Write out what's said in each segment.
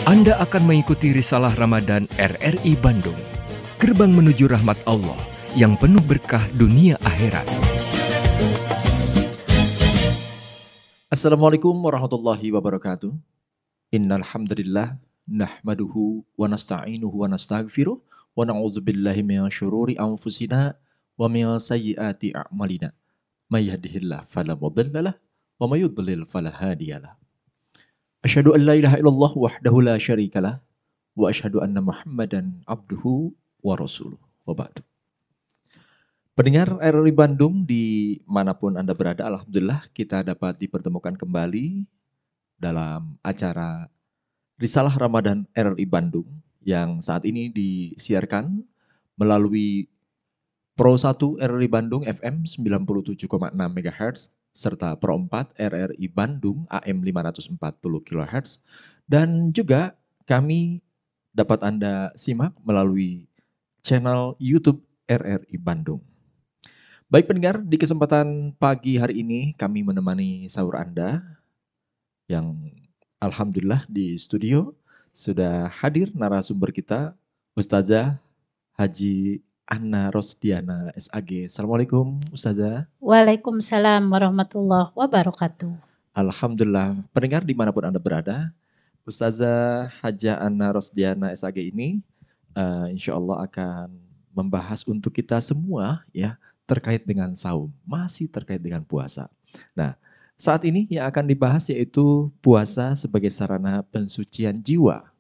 Anda akan mengikuti Risalah Ramadan RRI Bandung, gerbang menuju rahmat Allah yang penuh berkah dunia akhirat. Assalamualaikum warahmatullahi wabarakatuh. Innal hamdalillah nahmaduhu wa nasta'inuhu wa nastaghfiruh wa na'udzubillahi min syururi anfusina wa min sayyiati a'malina. May yahdihillahu fala mudhillalah wa may yudlil fala hadiyalah. Asyhadu an la ilaha illallah wahdahu la syarikalah wa asyhadu anna Muhammadan abduhu wa rasuluh. Wa ba'du. Pendengar RRI Bandung dimanapun Anda berada, alhamdulillah kita dapat dipertemukan kembali dalam acara Risalah Ramadan RRI Bandung yang saat ini disiarkan melalui Pro 1 RRI Bandung FM 97,6 MHz serta Pro 4 RRI Bandung AM 540 kHz dan juga kami dapat Anda simak melalui channel YouTube RRI Bandung. Baik pendengar, di kesempatan pagi hari ini kami menemani sahur Anda yang alhamdulillah di studio sudah hadir narasumber kita, Ustazah Haji Anna Rosdiana SAG. Assalamualaikum Ustazah. Waalaikumsalam warahmatullahi wabarakatuh. Alhamdulillah, pendengar dimanapun Anda berada, Ustazah Haja Anna Rosdiana SAG ini insya Allah akan membahas untuk kita semua ya terkait dengan saum, masih terkait dengan puasa. Nah, saat ini yang akan dibahas yaitu puasa sebagai sarana pensucian jiwa.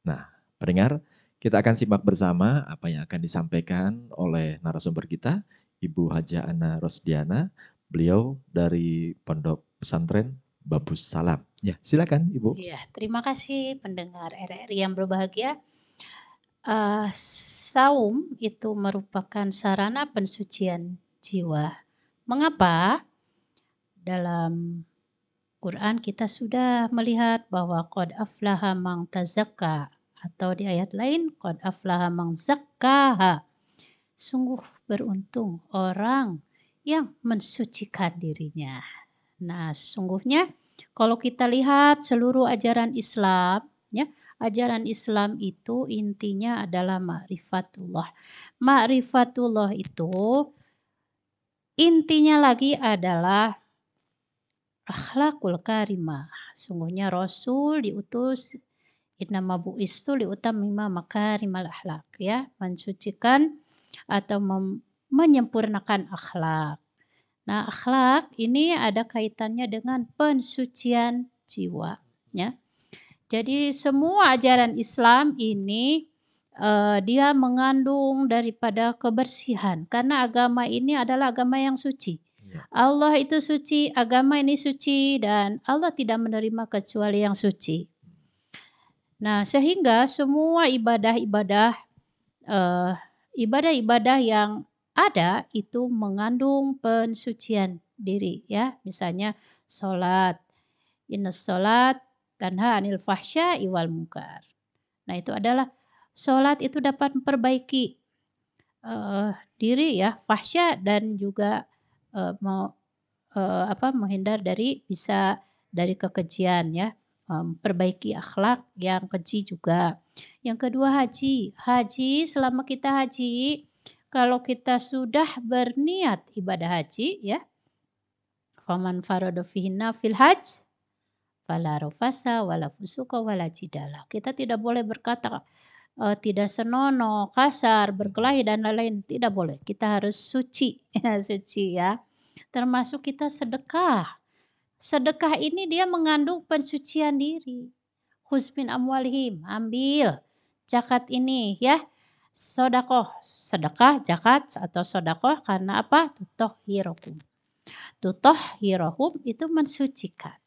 Nah, pendengar, kita akan simak bersama apa yang akan disampaikan oleh narasumber kita, Ibu Haja Anna Rosdiana. Beliau dari Pondok Pesantren Babus Salam. Ya, silakan Ibu. Ya, terima kasih pendengar RRI yang berbahagia. Saum itu merupakan sarana pensucian jiwa. Mengapa? Dalam Quran kita sudah melihat bahwa qad aflaha man tazakka, atau di ayat lain qad aflaha man zakkaha. Sungguh beruntung orang yang mensucikan dirinya. Nah, sesungguhnya kalau kita lihat seluruh ajaran Islam, ya, ajaran Islam itu intinya adalah ma'rifatullah. Ma'rifatullah itu intinya lagi adalah akhlakul karimah. Sungguhnya Rasul diutus innama bu'istu liutammima makarimal akhlak, ya, mensucikan atau menyempurnakan akhlak. Nah, akhlak ini ada kaitannya dengan pensucian jiwa, ya. Jadi semua ajaran Islam ini dia mengandung daripada kebersihan karena agama ini adalah agama yang suci. Allah itu suci, agama ini suci dan Allah tidak menerima kecuali yang suci. Nah, sehingga semua ibadah-ibadah yang ada itu mengandung pensucian diri, ya. Misalnya sholat, innas sholat tanha anil fahsya'i wal munkar. Nah, itu adalah sholat itu dapat memperbaiki diri, ya, fahsya dan juga menghindar dari kekejian, ya, memperbaiki akhlak yang keji juga. Yang kedua haji. Haji, selama kita haji, kalau kita sudah berniat ibadah haji, ya, faman farada fihinna fil hajj fala rafasa wala fusuqa wala jidala. Kita tidak boleh berkata tidak senonoh, kasar, berkelahi dan lain-lain, tidak boleh. Kita harus suci, suci, ya. Termasuk kita sedekah. Sedekah ini dia mengandung pensucian diri. Khuz min amwalihim, ambil zakat ini, ya. Sodakoh, sedekah, zakat atau sodakoh karena apa? Tutahhirohum. Tutahhirohum itu mensucikan.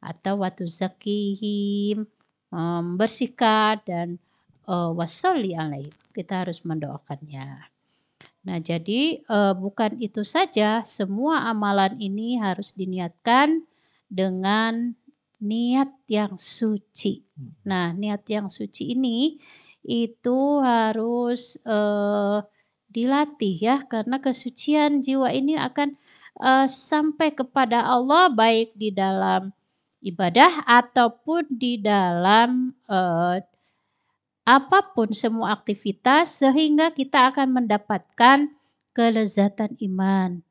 Atau watu zakihim, membersihkan dan washolli alaihim. Kita harus mendoakannya. Nah, jadi bukan itu saja, semua amalan ini harus diniatkan dengan niat yang suci. Nah, niat yang suci ini itu harus dilatih, ya, karena kesucian jiwa ini akan sampai kepada Allah baik di dalam ibadah ataupun di dalam apapun semua aktivitas sehingga kita akan mendapatkan kelezatan iman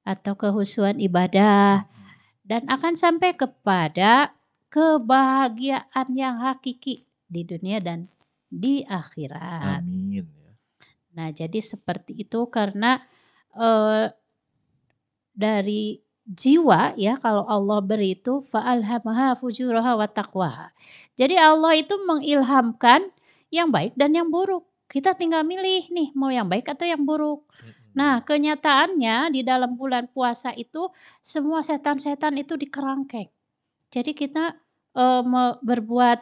atau kehusuan ibadah dan akan sampai kepada kebahagiaan yang hakiki di dunia dan di akhirat. Amin. Nah, jadi seperti itu karena eh, dari jiwa ya kalau Allah beri itu fa'alhamaha fujuraha wa taqwaha. Jadi Allah itu mengilhamkan yang baik dan yang buruk. Kita tinggal milih nih mau yang baik atau yang buruk. Nah, kenyataannya di dalam bulan puasa itu semua setan-setan itu dikerangkeng. Jadi kita berbuat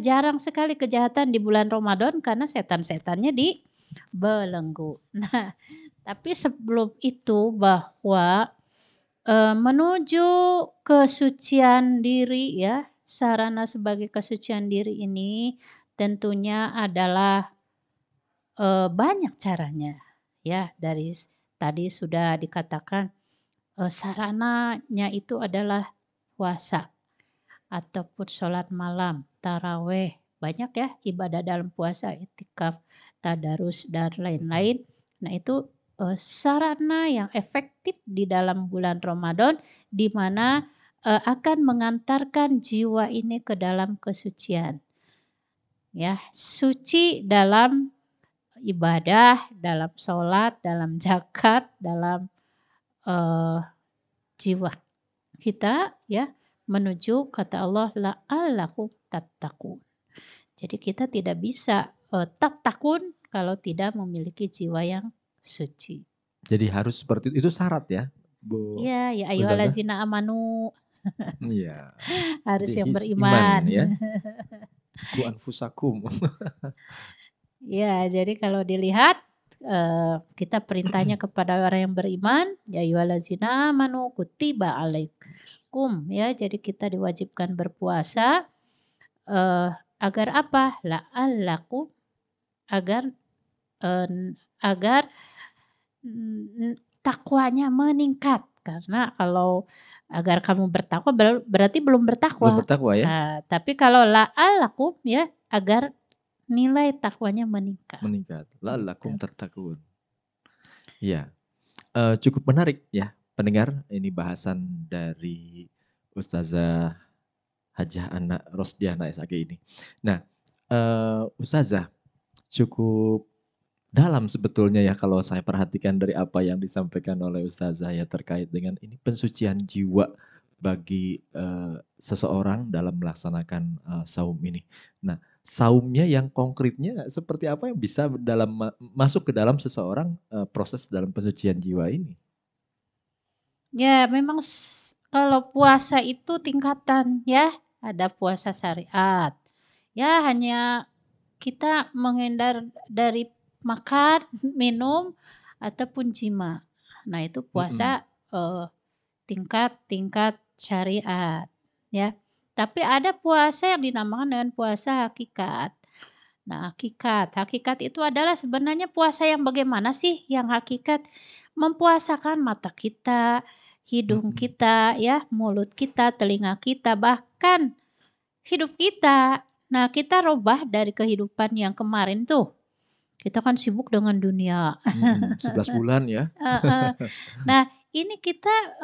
jarang sekali kejahatan di bulan Ramadan karena setan-setannya dibelenggu. Nah, tapi sebelum itu bahwa menuju kesucian diri ya, sarana sebagai kesucian diri ini tentunya adalah banyak caranya ya. Dari tadi sudah dikatakan sarananya itu adalah puasa ataupun sholat malam, taraweh, banyak ya ibadah dalam puasa, iktikaf, tadarus dan lain-lain. Nah itu sarana yang efektif di dalam bulan Ramadan di mana akan mengantarkan jiwa ini ke dalam kesucian. Ya, suci dalam ibadah, dalam sholat, dalam zakat, dalam jiwa kita ya menuju kata Allah la'allakum tattaqun. Jadi kita tidak bisa tattaqun kalau tidak memiliki jiwa yang suci. Jadi harus seperti itu syarat ya, Bu. Iya, ya Ustazah? ayyuhallazina amanu. Iya. Harus Jadi yang iman beriman. ya. Ku anfusakum. Ya, jadi kalau dilihat kita perintahnya kepada orang yang beriman, ya ayyuhallazina amanu kutiba alaikum ya. Jadi kita diwajibkan berpuasa agar apa? La'allakum agar takwanya meningkat. Karena kalau agar kamu bertakwa berarti belum bertakwa. Belum bertakwa ya. Nah, tapi kalau la'allakum ya agar nilai takwanya meningkat. Meningkat. La'allakum tattaqun. Iya. Cukup menarik ya pendengar, ini bahasan dari Ustazah Hajah Ana Rosdiana SAG ini. Nah, Ustazah cukup dalam sebetulnya ya kalau saya perhatikan dari apa yang disampaikan oleh Ustazah ya terkait dengan ini pensucian jiwa bagi seseorang dalam melaksanakan saum ini. Nah, saumnya yang konkretnya seperti apa yang bisa masuk ke dalam seseorang proses dalam pensucian jiwa ini? Ya, memang kalau puasa itu tingkatan ya, ada puasa syariat. Ya, hanya kita menghindar dari makan, minum ataupun jima. Nah, itu puasa tingkat-tingkat syariat ya. Tapi ada puasa yang dinamakan dengan puasa hakikat. Nah, hakikat itu adalah sebenarnya puasa yang bagaimana sih? Yang hakikat mempuasakan mata kita, hidung kita ya, mulut kita, telinga kita, bahkan hidup kita. Nah, kita rubah dari kehidupan yang kemarin tuh. Kita kan sibuk dengan dunia. 11 bulan ya. Nah, ini kita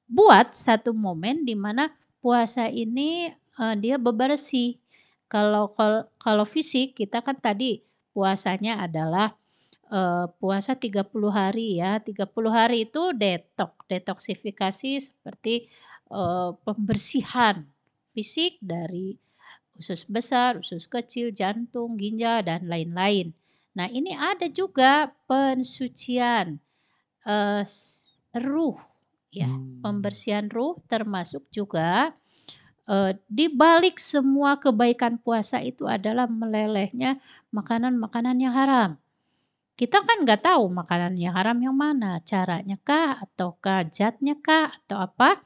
buat satu momen di mana puasa ini dia bebersih. Kalau fisik kita kan tadi puasanya adalah puasa 30 hari ya. 30 hari itu detoksifikasi seperti pembersihan fisik dari usus besar, usus kecil, jantung, ginjal dan lain-lain. Nah, ini ada juga pensucian ruh ya. Pembersihan ruh termasuk juga di balik semua kebaikan puasa itu adalah melelehnya makanan-makanan yang haram. Kita kan nggak tahu makanan yang haram yang mana, caranya kah, ataukah zatnya kah, atau apa.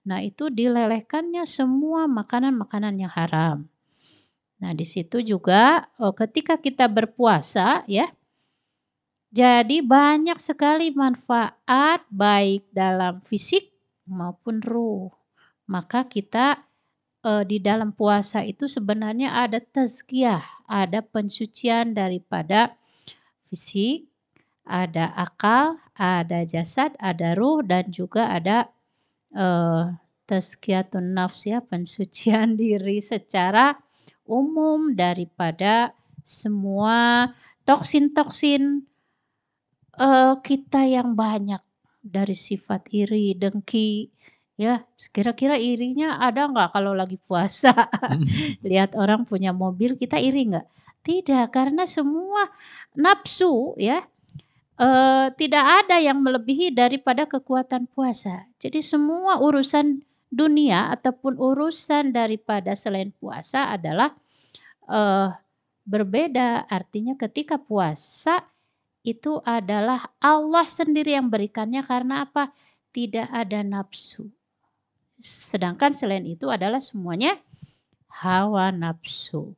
Nah, itu dilelehkannya semua makanan-makanan yang haram. Nah, di situ juga ketika kita berpuasa ya, jadi banyak sekali manfaat baik dalam fisik maupun ruh. Maka kita di dalam puasa itu sebenarnya ada tazkiyah, ada pensucian daripada fisik, ada akal, ada jasad, ada ruh, dan juga ada tazkiyatun nafs ya, pensucian diri secara umum daripada semua toksin-toksin kita yang banyak, dari sifat iri, dengki, ya. Kira-kira irinya ada nggak kalau lagi puasa? Lihat orang punya mobil, kita iri nggak? Tidak, karena semua nafsu ya, tidak ada yang melebihi daripada kekuatan puasa. Jadi semua urusan dunia ataupun urusan daripada selain puasa adalah berbeda. Artinya ketika puasa itu adalah Allah sendiri yang berikannya, karena apa? Tidak ada nafsu. Sedangkan selain itu adalah semuanya hawa nafsu.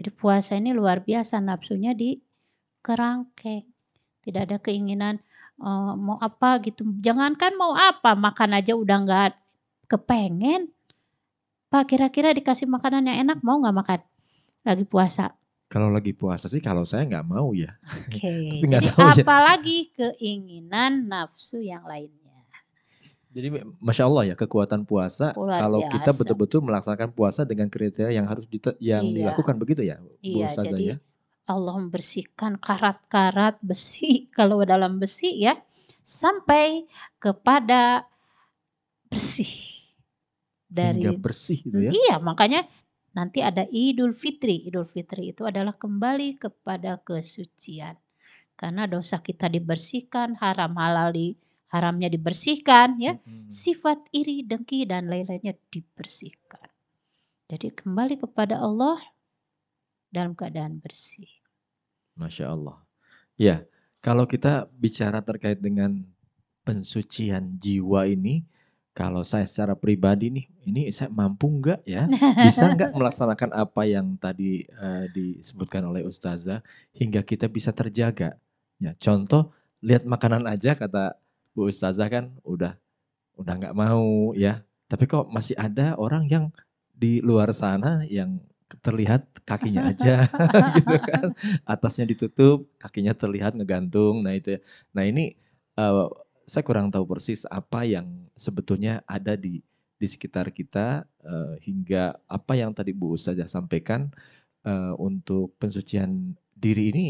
Jadi puasa ini luar biasa, nafsunya dikerangkeng. Tidak ada keinginan mau apa gitu. Jangankan mau apa, makan aja udah nggak kepengen. Pak, kira-kira dikasih makanan yang enak mau nggak makan? Lagi puasa. Kalau lagi puasa sih kalau saya nggak mau ya. Oke, Tapi nggak jadi tahu ya. apalagi keinginan nafsu yang lainnya. Jadi Masya Allah ya, kekuatan puasa Luar kalau kita biasa. betul-betul melaksanakan puasa dengan kriteria yang harus Iya. dilakukan begitu ya, Bu Iya, Ustazah jadi ya? Allah membersihkan karat-karat besi kalau dalam besi ya, sampai kepada bersih Hingga dari bersih gitu ya. iya, makanya nanti ada Idul Fitri. Idul Fitri itu adalah kembali kepada kesucian. Karena dosa kita dibersihkan, haramnya dibersihkan ya. Sifat iri, dengki dan lain-lainnya dibersihkan. Jadi kembali kepada Allah dalam keadaan bersih. Masya Allah. Ya, kalau kita bicara terkait dengan pensucian jiwa ini, kalau saya secara pribadi nih, ini saya mampu nggak ya? Bisa nggak melaksanakan apa yang tadi disebutkan oleh Ustazah hingga kita bisa terjaga? Ya, contoh lihat makanan aja kata Bu Ustazah kan udah nggak mau ya. Tapi kok masih ada orang yang di luar sana yang terlihat kakinya aja gitu kan, atasnya ditutup, kakinya terlihat ngegantung. Nah itu ya. Nah ini saya kurang tahu persis apa yang sebetulnya ada di sekitar kita hingga apa yang tadi Bu Ustazah sampaikan untuk pensucian diri ini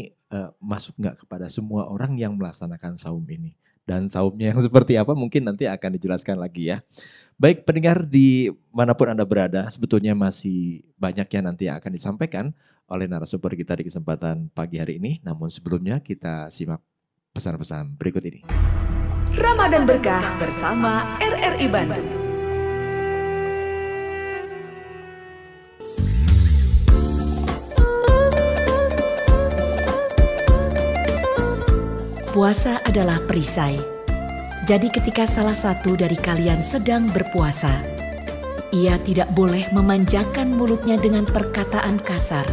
masuk nggak kepada semua orang yang melaksanakan saum ini. Dan saumnya yang seperti apa mungkin nanti akan dijelaskan lagi ya. Baik pendengar di manapun Anda berada, sebetulnya masih banyak yang nanti akan disampaikan oleh narasumber kita di kesempatan pagi hari ini. Namun sebelumnya kita simak pesan-pesan berikut ini. Ramadan Berkah bersama RRI Bandung. Puasa adalah perisai. Jadi ketika salah satu dari kalian sedang berpuasa, ia tidak boleh memanjakan mulutnya dengan perkataan kasar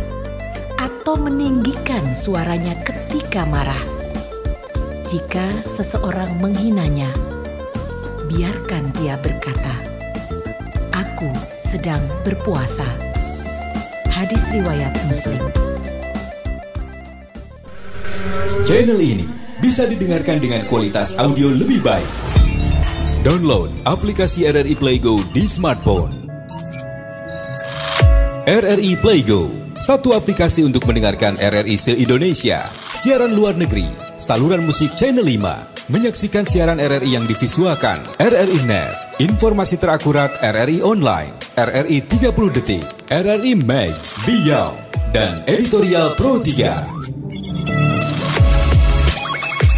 atau meninggikan suaranya ketika marah. Jika seseorang menghinanya, biarkan dia berkata, "Aku sedang berpuasa." Hadis riwayat Muslim. Channel ini bisa didengarkan dengan kualitas audio lebih baik. Download aplikasi RRI Play Go di smartphone. RRI Play Go, satu aplikasi untuk mendengarkan RRI se-Indonesia, siaran luar negeri, saluran musik Channel 5, menyaksikan siaran RRI yang divisualkan, RRI Net, informasi terakurat RRI Online, RRI 30 Detik, RRI Max, Beyond, dan Editorial Pro 3.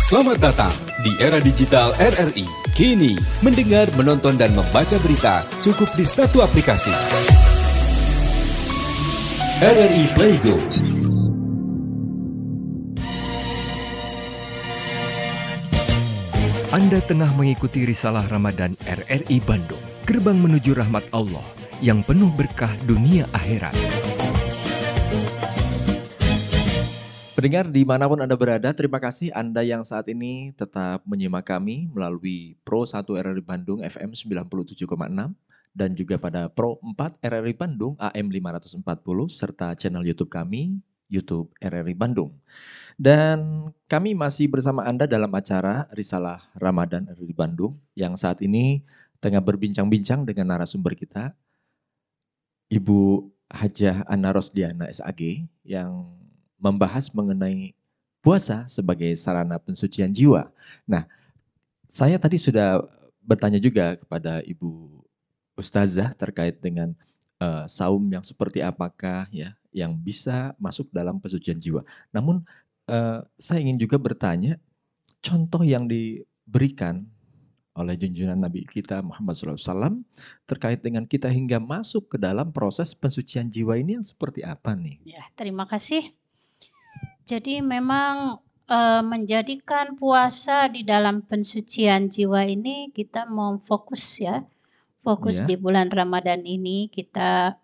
Selamat datang di era digital RRI. Kini, mendengar, menonton, dan membaca berita cukup di satu aplikasi. RRI Play Go. Anda tengah mengikuti risalah Ramadan RRI Bandung, gerbang menuju rahmat Allah yang penuh berkah dunia akhirat. Pendengar dimanapun Anda berada, terima kasih Anda yang saat ini tetap menyimak kami melalui Pro 1 RRI Bandung FM 97,6 dan juga pada Pro 4 RRI Bandung AM 540 serta channel YouTube kami, YouTube RRI Bandung. Dan kami masih bersama Anda dalam acara Risalah Ramadan RRI Bandung yang saat ini tengah berbincang-bincang dengan narasumber kita, Ibu Hajah Ana Rosdiana SAG, yang membahas mengenai puasa sebagai sarana pensucian jiwa. Nah, saya tadi sudah bertanya juga kepada Ibu Ustazah terkait dengan saum yang seperti apakah ya yang bisa masuk dalam pensucian jiwa. Namun saya ingin juga bertanya, contoh yang diberikan oleh junjungan Nabi kita Muhammad SAW terkait dengan kita hingga masuk ke dalam proses pensucian jiwa ini yang seperti apa nih? Ya, terima kasih. Jadi memang menjadikan puasa di dalam pensucian jiwa ini kita mau fokus ya. Fokus Ya. di bulan Ramadan ini kita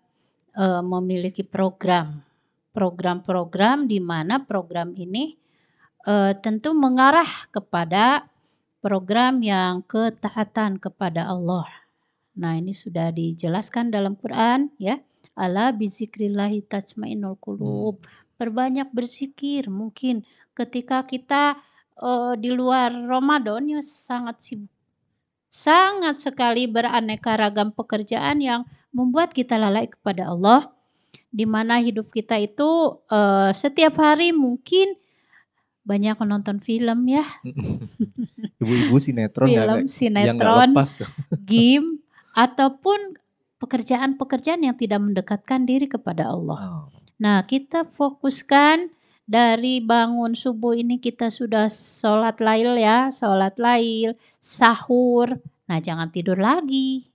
memiliki program-program di mana program ini tentu mengarah kepada program yang ketaatan kepada Allah. Nah, ini sudah dijelaskan dalam Quran ya. Ala bizikrillahi tatma'innul qulub. Perbanyak berzikir. Mungkin ketika kita di luar Ramadan ya sangat sibuk. Sangat sekali beraneka ragam pekerjaan yang membuat kita lalai kepada Allah. Di mana hidup kita itu setiap hari mungkin banyak menonton film ya. Ibu-ibu sinetron Film, yang nggak sinetron, lepas tuh. game, ataupun pekerjaan-pekerjaan yang tidak mendekatkan diri kepada Allah. Oh. Nah, kita fokuskan dari bangun subuh ini kita sudah sholat lail ya, sholat lail, sahur. Nah, jangan tidur lagi.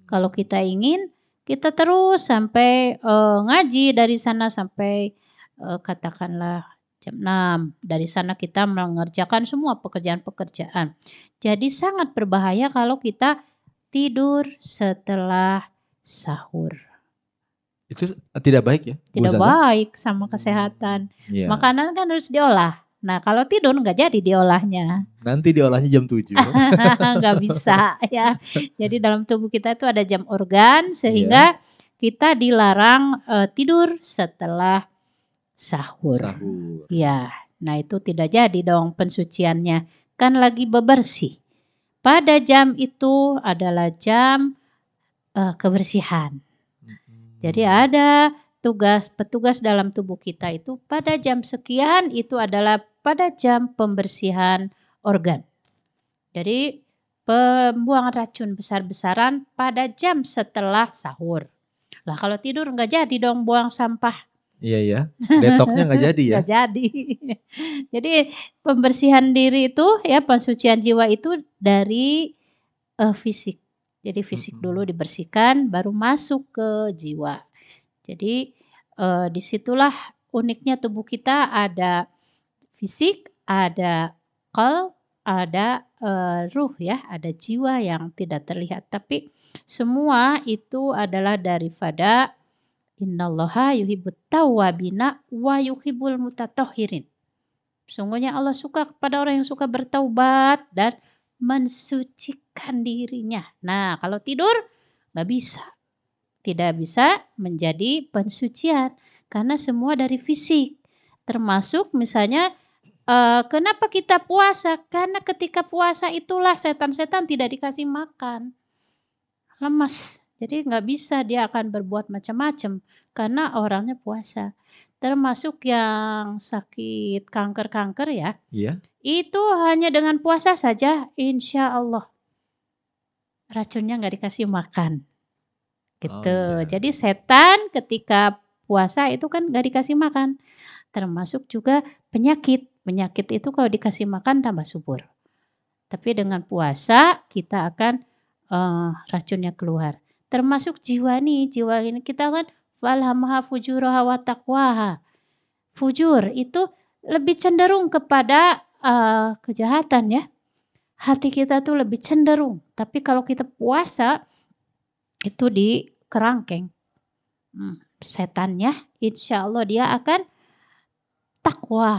Kalau kita ingin, kita terus sampai ngaji dari sana sampai katakanlah jam 6. Dari sana kita mengerjakan semua pekerjaan-pekerjaan. Jadi sangat berbahaya kalau kita tidur setelah sahur. Itu tidak baik ya? Bu Tidak Ustazah? baik sama kesehatan. Iya. Makanan kan harus diolah. Nah, kalau tidur nggak jadi diolahnya. Nanti diolahnya jam 7. Nggak bisa ya. Jadi dalam tubuh kita itu ada jam organ sehingga kita dilarang tidur setelah sahur. Sahur. Ya, nah itu tidak jadi dong pensuciannya. Kan lagi bebersih. Pada jam itu adalah jam kebersihan. Jadi ada petugas dalam tubuh kita itu pada jam sekian itu adalah pada jam pembersihan organ. Jadi pembuangan racun besar-besaran pada jam setelah sahur. Lah kalau tidur nggak jadi dong buang sampah. Iya ya, detoknya nggak jadi ya? Nggak jadi. Jadi pembersihan diri itu ya pensucian jiwa itu dari fisik. Jadi fisik dulu dibersihkan baru masuk ke jiwa. Jadi disitulah uniknya tubuh kita ada fisik, ada qalb, ada ruh ya, ada jiwa yang tidak terlihat. Tapi semua itu adalah daripada innallaha yuhibbut tawwabina wa yuhibbul mutatahhirin. Sungguhnya Allah suka kepada orang yang suka bertaubat dan mensucikan dirinya. Nah, kalau tidur nggak bisa. Tidak bisa menjadi pensucian karena semua dari fisik. Termasuk misalnya kenapa kita puasa? Karena ketika puasa itulah setan-setan tidak dikasih makan. Lemas. Jadi nggak bisa dia akan berbuat macam-macam karena orangnya puasa. Termasuk yang sakit kanker-kanker ya. Iya. Itu hanya dengan puasa saja insya Allah racunnya nggak dikasih makan. Gitu. Oh, iya. Jadi setan ketika puasa itu kan nggak dikasih makan. Termasuk juga penyakit. Penyakit itu kalau dikasih makan tambah subur. Tapi dengan puasa kita akan racunnya keluar. Termasuk jiwa nih. Jiwa ini kita kan falhamaha fujuraha wa taqwaha. Fujur itu lebih cenderung kepada kejahatan ya. Hati kita tuh lebih cenderung. Tapi kalau kita puasa itu di kerangkeng. Setannya insya Allah dia akan takwa,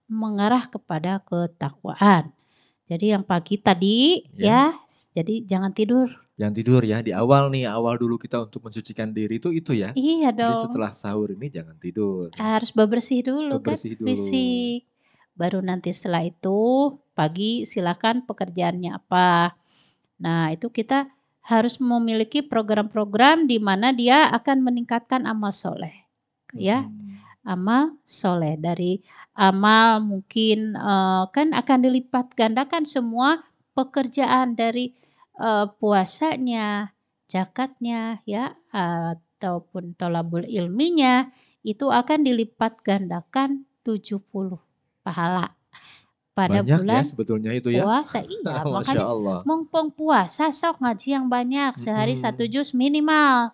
mengarah kepada ketakwaan. Jadi yang pagi tadi ya, jadi jangan tidur. Yang tidur ya di awal nih, awal dulu kita untuk mensucikan diri itu ya. Iya Jadi dong, setelah sahur ini jangan tidur, harus bebersih dulu kan bebersih dulu. fisik. Baru nanti setelah itu pagi silakan pekerjaannya apa. Nah, itu kita harus memiliki program-program di mana dia akan meningkatkan amal soleh. Ya, Mhm. amal soleh. Dari amal mungkin kan akan dilipat gandakan semua pekerjaan dari puasanya, zakatnya ya, ataupun thalabul ilminya, itu akan dilipat gandakan 70 pahala pada Banyak ya bulan sebetulnya itu ya. puasa. Iya, Masya makanya Allah. mumpung puasa sok ngaji yang banyak, sehari 1 Mhm. juz minimal.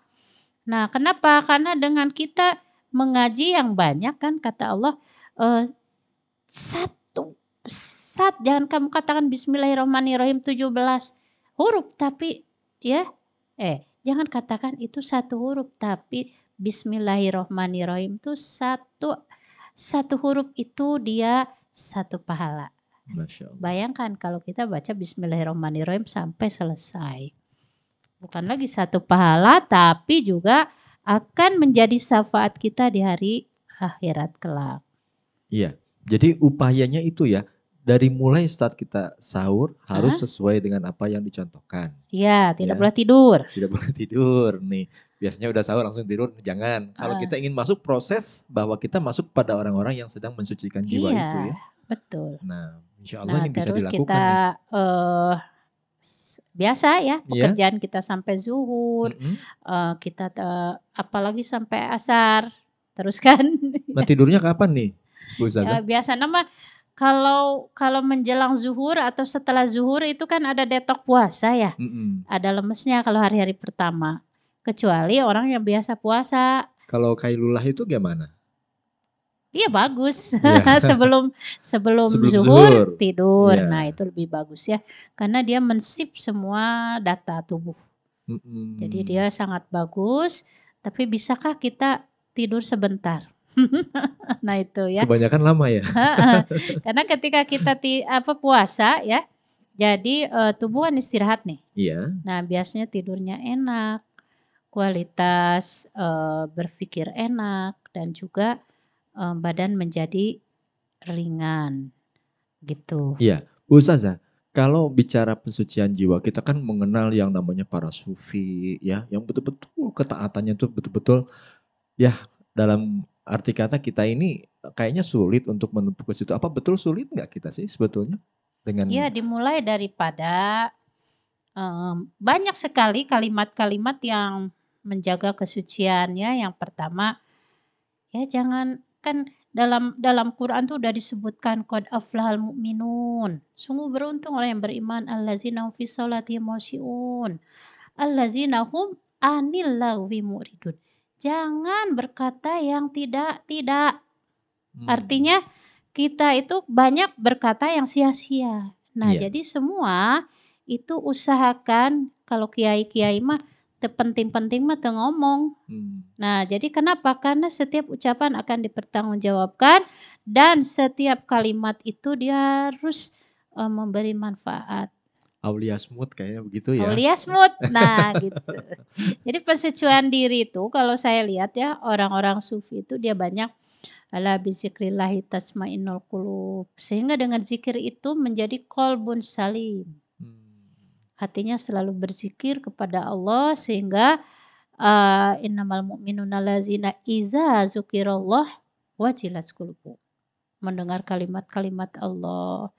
Nah, kenapa? Karena dengan kita mengaji yang banyak kan kata Allah, eee, satu jangan kamu katakan bismillahirrahmanirrahim 17 huruf, tapi ya jangan katakan itu satu huruf, tapi bismillahirrahmanirrahim itu satu huruf itu dia satu pahala. Masya Allah. Bayangkan kalau kita baca bismillahirrahmanirrahim sampai selesai. Bukan lagi satu pahala, tapi juga akan menjadi syafaat kita di hari akhirat kelak. Iya. Jadi upayanya itu ya, dari mulai saat kita sahur harus sesuai dengan apa yang dicontohkan. Ya, tidak Ya. boleh tidur. Tidak boleh tidur nih. Biasanya udah sahur langsung tidur, jangan. Kalau Ah. kita ingin masuk proses bahwa kita masuk pada orang-orang yang sedang mensucikan jiwa itu Iya, ya. betul. Nah, insya Allah Nah, ini bisa terus dilakukan kita nih. biasa ya Iya. pekerjaan kita sampai zuhur, Mhm. kita apalagi sampai asar, terus kan. Nah tidurnya kapan nih, Bu Ya, Ustazah? biasa nama kalau kalau menjelang zuhur atau setelah zuhur itu kan ada detok puasa ya. Mhm. Ada lemesnya kalau hari-hari pertama. Kecuali orang yang biasa puasa. Kalau kailullah itu gimana? Iya bagus. Iya. sebelum sebelum Sebelum zuhur zuhur. tidur. Iya. Nah, itu lebih bagus ya. Karena dia mensip semua data tubuh. Mhm. Jadi dia sangat bagus. Tapi bisakah kita tidur sebentar? Nah, itu ya. Kebanyakan lama ya. Karena ketika kita puasa ya, jadi tubuh kan istirahat nih. Iya. Nah, biasanya tidurnya enak, kualitas berpikir enak, dan juga badan menjadi ringan gitu. Iya, Bu Ustazah, kalau bicara pensucian jiwa, kita kan mengenal yang namanya para sufi ya, yang betul-betul ketaatannya tuh betul-betul ya dalam arti kata kita ini kayaknya sulit untuk menempuh ke situ. Apa betul sulit nggak kita sih sebetulnya dengan Ya, dimulai daripada banyak sekali kalimat-kalimat yang menjaga kesuciannya. Yang pertama, ya jangan kan dalam Quran tuh udah disebutkan qad aflahal mu'minun. Sungguh beruntung orang yang beriman, allazina hum fi sholatihim khashi'un, allazina hum anil lagwi mu'ridun. Jangan berkata yang tidak. Artinya kita itu banyak berkata yang sia-sia. Nah, Iya. jadi semua itu usahakan kalau kiai-kiai mah penting-penting mah ngomong. Nah, jadi kenapa? Karena setiap ucapan akan dipertanggungjawabkan dan setiap kalimat itu dia harus memberi manfaat. Aulia smooth kayaknya begitu ya. Aulia smooth. Nah, gitu. Jadi pensucian diri itu kalau saya lihat ya orang-orang sufi itu dia banyak ala bizikrillahi tasmainnul qulub. Sehingga dengan zikir itu menjadi qalbun salim. Hatinya selalu berzikir kepada Allah sehingga innamal mu'minuna allazina iza dzukirallah wajilat qulubuhum. Mendengar kalimat-kalimat Allah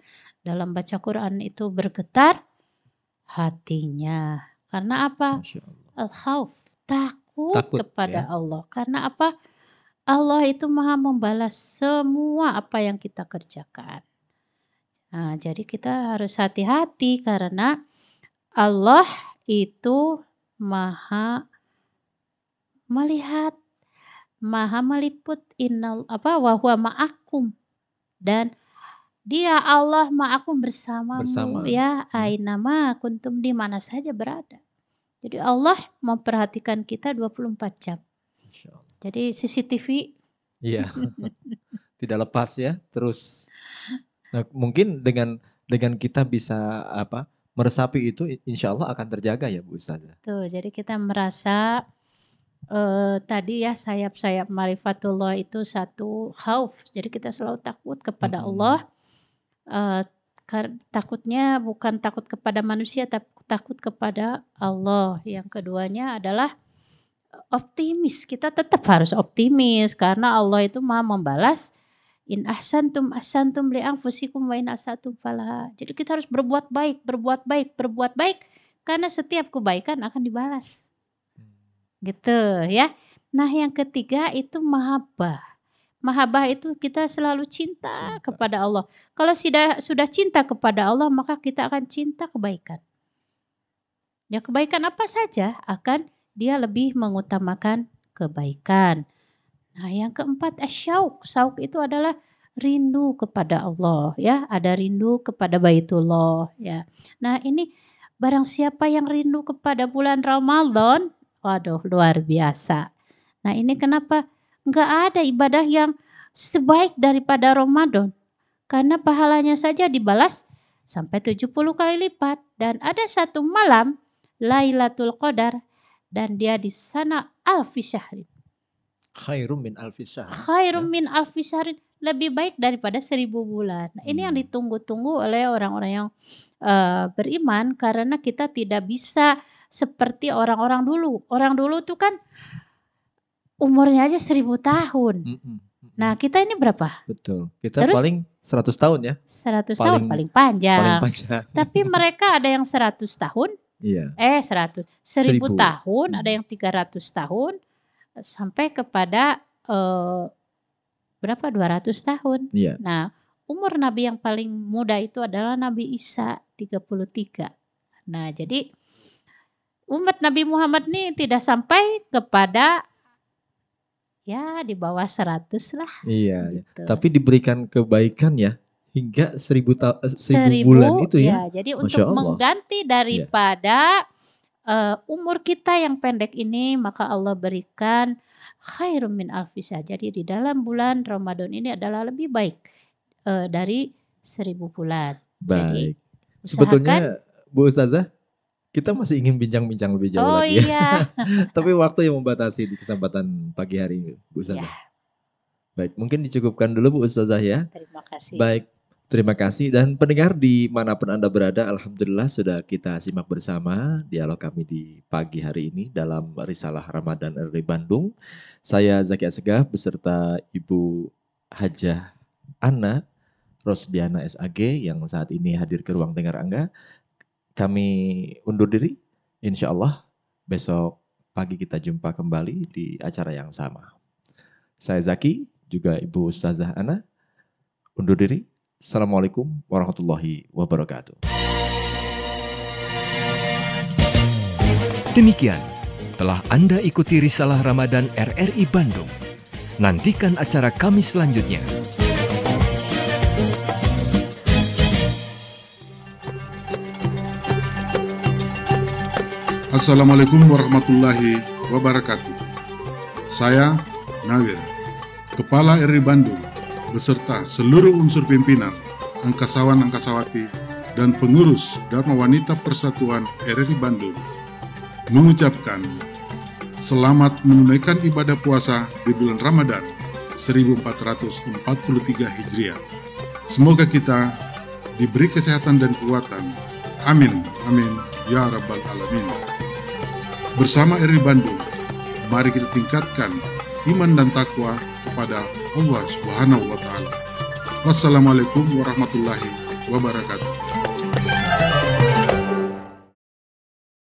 dalam baca Quran itu bergetar hatinya. Karena apa? Masya Allah. Al-khauf, takut kepada ya. Allah. Karena apa? Allah itu maha membalas semua apa yang kita kerjakan. Nah, jadi kita harus hati-hati karena Allah itu maha melihat, maha meliput, wa huwa ma'akum, dan dia Allah ma'akum bersamamu ya, ainama kuntum, di mana saja berada. Jadi Allah memperhatikan kita 24 jam. Jadi CCTV. Iya. Tidak lepas ya, terus. Nah, mungkin dengan kita bisa meresapi itu insya Allah akan terjaga ya Bu Ustazah. Tuh, jadi kita merasa tadi ya sayap-sayap marifatullah itu satu khauf. Jadi kita selalu takut kepada Allah. Takutnya bukan takut kepada manusia, tapi takut kepada Allah. Yang keduanya adalah optimis. Kita tetap harus optimis karena Allah itu Maha membalas. In ahsantum ahsantum li anfusikum wa in asatum falaha. Jadi kita harus berbuat baik, berbuat baik, berbuat baik karena setiap kebaikan akan dibalas. Gitu ya. Nah, yang ketiga itu mahabbah. Mahabbah itu kita selalu cinta kepada Allah. Kalau sudah cinta kepada Allah, maka kita akan cinta kebaikan. Ya, kebaikan apa saja akan dia lebih mengutamakan kebaikan. Nah, yang keempat asyauq. Syauq itu adalah rindu kepada Allah ya, ada rindu kepada Baitullah ya. Nah, ini barang siapa yang rindu kepada bulan Ramadan, waduh luar biasa. Nah, ini kenapa enggak ada ibadah yang sebaik daripada Ramadan? Karena pahalanya saja dibalas sampai 70 kali lipat dan ada satu malam Lailatul Qadar dan dia di sana alfi syahrin. Khairum min alfi syahr. Khairum min alfi syahrin, lebih baik daripada 1000 bulan. Nah, ini yang ditunggu-tunggu oleh orang-orang yang beriman karena kita tidak bisa seperti orang-orang dulu. Orang dulu tuh kan umurnya aja 1000 tahun. Nah, kita ini berapa? Betul. Kita Terus, paling 100 tahun ya. 100 tahun paling panjang. Paling panjang. Tapi mereka ada yang 100 tahun. Iya. 1000 tahun, ada yang 300 tahun. Sampai kepada berapa 200 tahun. Iya. Nah, umur Nabi yang paling muda itu adalah Nabi Isa 33. Nah, jadi umat Nabi Muhammad ini tidak sampai kepada ya di bawah 100 lah. Iya. Gitu. Tapi diberikan kebaikan ya hingga 1000 bulan itu ya. Jadi Masya untuk Allah. mengganti daripada umur kita yang pendek ini, maka Allah berikan khairum min alfi syahr. Jadi di dalam bulan Ramadan ini adalah lebih baik dari 1000 bulan. Jadi Baik. Sebetulnya Bu Ustazah, kita masih ingin bincang-bincang lebih jauh lagi. Iya. Tapi waktu yang membatasi di kesempatan pagi hari ini, Bu Ustazah. Ya. Baik, mungkin dicukupkan dulu Bu Ustazah ya. Terima kasih. Baik, terima kasih. Dan pendengar dimanapun Anda berada, alhamdulillah sudah kita simak bersama dialog kami di pagi hari ini dalam Risalah Ramadan RRI Bandung. Saya Zaki Assegaf beserta Ibu Hajah Ana Rosdiana SAG yang saat ini hadir ke ruang dengar Anda. Kami undur diri, insya Allah besok pagi kita jumpa kembali di acara yang sama. Saya Zaki, juga Ibu Ustazah Ana, undur diri. Assalamualaikum warahmatullahi wabarakatuh. Demikian telah Anda ikuti Risalah Ramadan RRI Bandung. Nantikan acara kami selanjutnya. Assalamualaikum warahmatullahi wabarakatuh. Saya Nawir, Kepala RRI Bandung, beserta seluruh unsur pimpinan, angkasawan-angkasawati, dan pengurus Dharma Wanita Persatuan RRI Bandung, mengucapkan selamat menunaikan ibadah puasa di bulan Ramadan 1443 Hijriah. Semoga kita diberi kesehatan dan kekuatan. Amin, amin, ya Rabbal Alamin. Bersama RRI Bandung, mari kita tingkatkan iman dan takwa kepada Allah Subhanahu wa Ta'ala. Wassalamualaikum warahmatullahi wabarakatuh.